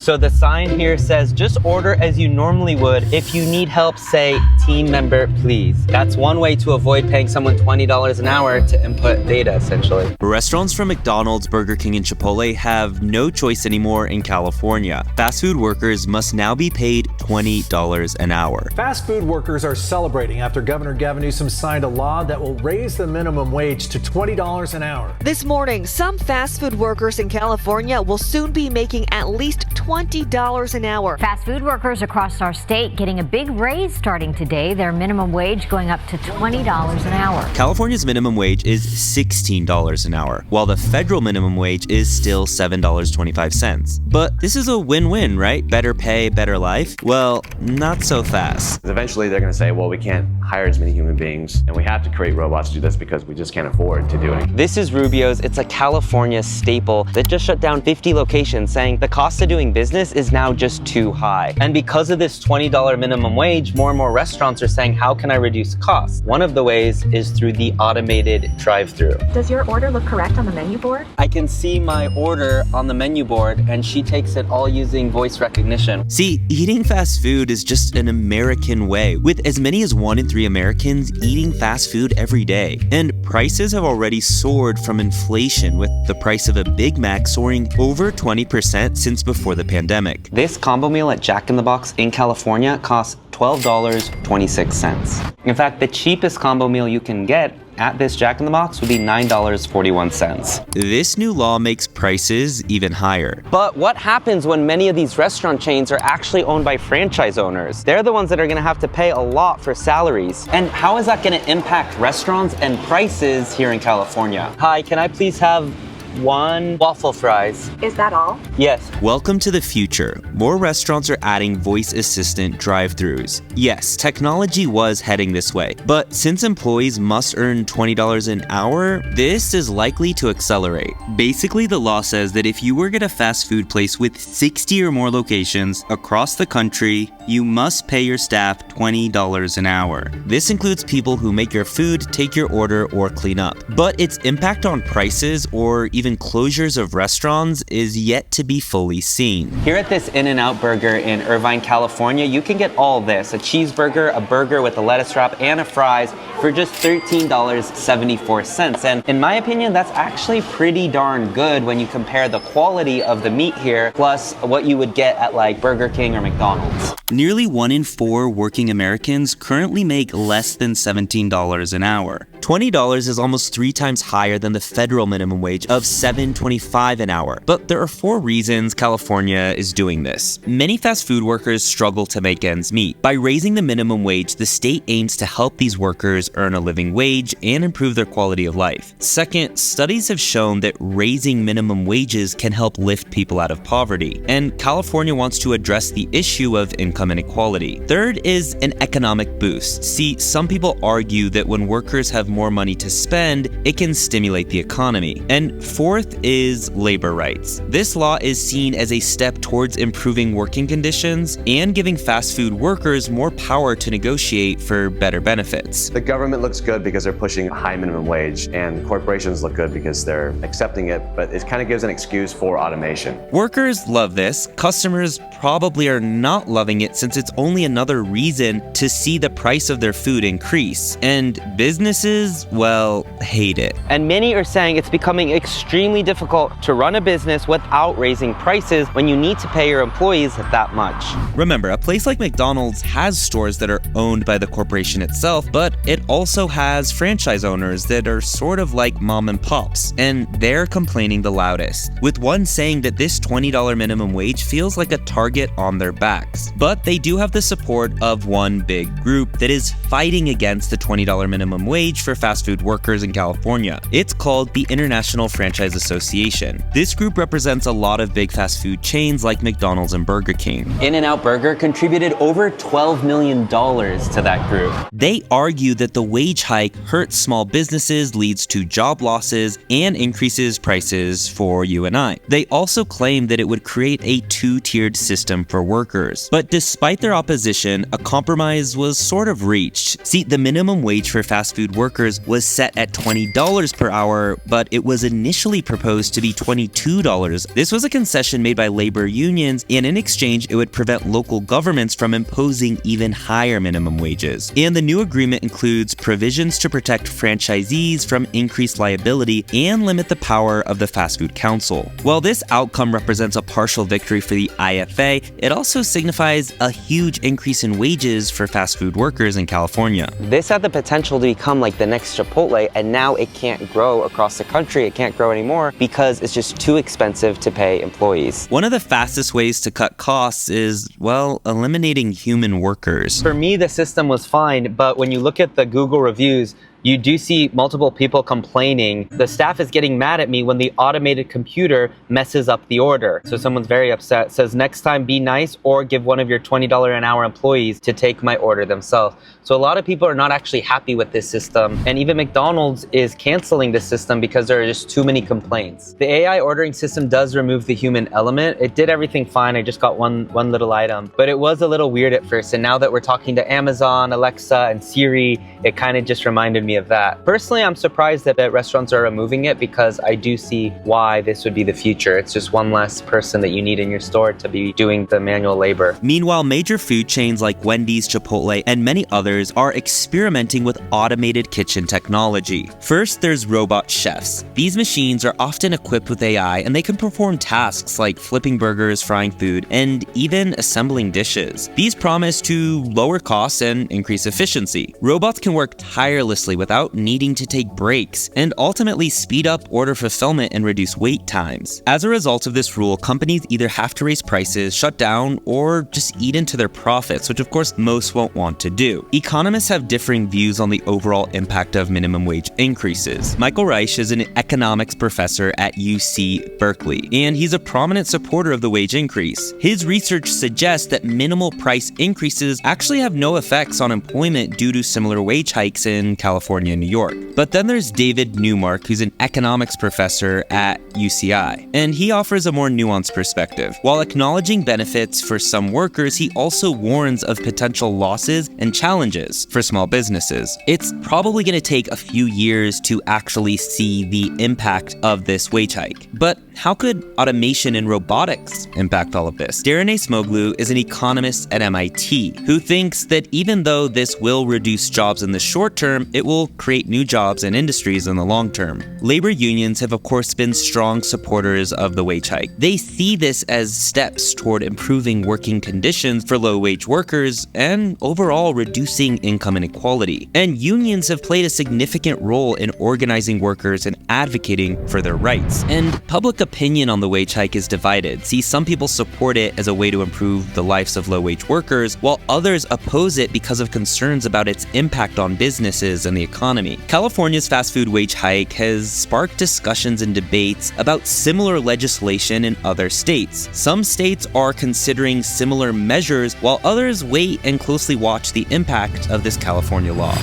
So the sign here says, just order as you normally would. If you need help, say, team member, please. That's one way to avoid paying someone $20 an hour to input data, essentially. Restaurants from McDonald's, Burger King, and Chipotle have no choice anymore in California. Fast food workers must now be paid $20 an hour. Fast food workers are celebrating after Governor Gavin Newsom signed a law that will raise the minimum wage to $20 an hour. This morning, some fast food workers in California will soon be making at least $20 an hour. Fast food workers across our state getting a big raise starting today. Their minimum wage going up to $20 an hour. California's minimum wage is $16 an hour, while the federal minimum wage is still $7.25. But this is a win-win, right? Better pay, better life? Well, not so fast. Eventually they're going to say, well, we can't hire as many human beings, and we have to create robots to do this because we just can't afford to do it. This is Rubio's. It's a California staple that just shut down 50 locations, saying the cost of doing business is now just too high. And because of this $20 minimum wage, more and more restaurants are saying, how can I reduce costs? One of the ways is through the automated drive-through. Does your order look correct on the menu board? I can see my order on the menu board, and she takes it all using voice recognition. See, eating fast food is just an American way, with as many as 1 in 3 Americans eating fast food every day. And prices have already soared from inflation, with the price of a Big Mac soaring over 20% since before the pandemic. This combo meal at Jack in the Box in California costs $12.26. In fact, the cheapest combo meal you can get at this Jack in the Box would be $9.41. This new law makes prices even higher. But what happens when many of these restaurant chains are actually owned by franchise owners? They're the ones that are going to have to pay a lot for salaries. And how is that going to impact restaurants and prices here in California? Hi, can I please have 1 waffle fries? Is that all? Yes. Welcome to the future. More restaurants are adding voice assistant drive-thrus. Yes, technology was heading this way, but since employees must earn $20 an hour, this is likely to accelerate. Basically, the law says that if you work at a fast food place with 60 or more locations across the country, you must pay your staff $20 an hour. This includes people who make your food, take your order, or clean up. But its impact on prices or even closures of restaurants is yet to be fully seen. Here at this In-N-Out Burger in Irvine, California, you can get all this: a cheeseburger, a burger with a lettuce wrap, and a fries for just $13.74. And in my opinion, that's actually pretty darn good when you compare the quality of the meat here plus what you would get at like Burger King or McDonald's. Nearly 1 in 4 working Americans currently make less than $17 an hour. $20 is almost 3 times higher than the federal minimum wage of $7.25 an hour. But there are 4 reasons California is doing this. Many fast food workers struggle to make ends meet. By raising the minimum wage, the state aims to help these workers earn a living wage and improve their quality of life. Second, studies have shown that raising minimum wages can help lift people out of poverty, and California wants to address the issue of income inequality. Third is an economic boost. See, some people argue that when workers have more money to spend, it can stimulate the economy. And fourth is labor rights. This law is seen as a step towards improving working conditions and giving fast food workers more power to negotiate for better benefits. The government looks good because they're pushing a high minimum wage, and corporations look good because they're accepting it, but it kind of gives an excuse for automation. Workers love this. Customers probably are not loving it since it's only another reason to see the price of their food increase. And businesses, well, hate it. And many are saying it's becoming extremely difficult to run a business without raising prices when you need to pay your employees that much. Remember, a place like McDonald's has stores that are owned by the corporation itself, but it also has franchise owners that are sort of like mom and pops, and they're complaining the loudest, with one saying that this $20 minimum wage feels like a target on their backs. But they do have the support of one big group that is fighting against the $20 minimum wage for fast food workers in California. It's called the International Franchise Association. This group represents a lot of big fast food chains like McDonald's and Burger King. In-N-Out Burger contributed over $12 million to that group. They argue that the wage hike hurts small businesses, leads to job losses, and increases prices for you and I. They also claim that it would create a 2-tiered system for workers. But despite their opposition, a compromise was sort of reached. See, the minimum wage for fast food workers workers was set at $20 per hour, but it was initially proposed to be $22. This was a concession made by labor unions, and in exchange, it would prevent local governments from imposing even higher minimum wages. And the new agreement includes provisions to protect franchisees from increased liability and limit the power of the Fast Food Council. While this outcome represents a partial victory for the IFA, it also signifies a huge increase in wages for fast food workers in California. This had the potential to become like the next Chipotle, and now it can't grow across the country. It can't grow anymore because it's just too expensive to pay employees. One of the fastest ways to cut costs is, well, eliminating human workers. For me, the system was fine, but when you look at the Google reviews, you do see multiple people complaining. The staff is getting mad at me when the automated computer messes up the order. So someone's very upset, says next time be nice or give one of your $20 an hour employees to take my order themselves. So a lot of people are not actually happy with this system. And even McDonald's is canceling this system because there are just too many complaints. The AI ordering system does remove the human element. It did everything fine. I just got one little item, but it was a little weird at first. And now that we're talking to Amazon, Alexa, and Siri, it kind of just reminded me of that. Personally, I'm surprised that restaurants are removing it because I do see why this would be the future. It's just one less person that you need in your store to be doing the manual labor. Meanwhile, major food chains like Wendy's, Chipotle, and many others are experimenting with automated kitchen technology. First, there's robot chefs. These machines are often equipped with AI, and they can perform tasks like flipping burgers, frying food, and even assembling dishes. These promise to lower costs and increase efficiency. Robots can work tirelessly without needing to take breaks, and ultimately speed up order fulfillment and reduce wait times. As a result of this rule, companies either have to raise prices, shut down, or just eat into their profits, which of course most won't want to do. Economists have differing views on the overall impact of minimum wage increases. Michael Reich is an economics professor at UC Berkeley, and he's a prominent supporter of the wage increase. His research suggests that minimal price increases actually have no effects on employment due to similar wage hikes in California and New York. But then there's David Newmark, who's an economics professor at UCI, and he offers a more nuanced perspective. While acknowledging benefits for some workers, he also warns of potential losses and challenges for small businesses. It's probably going to take a few years to actually see the impact of this wage hike. But how could automation and robotics impact all of this? Darren Acemoglu is an economist at MIT who thinks that even though this will reduce jobs in the short term, it will create new jobs and industries in the long term. Labor unions have of course been strong supporters of the wage hike. They see this as steps toward improving working conditions for low-wage workers and overall reducing income inequality. And unions have played a significant role in organizing workers and advocating for their rights. And public opinion on the wage hike is divided. See, some people support it as a way to improve the lives of low-wage workers, while others oppose it because of concerns about its impact on businesses and the economy. California's fast food wage hike has sparked discussions and debates about similar legislation in other states. Some states are considering similar measures, while others wait and closely watch the impact of this California law.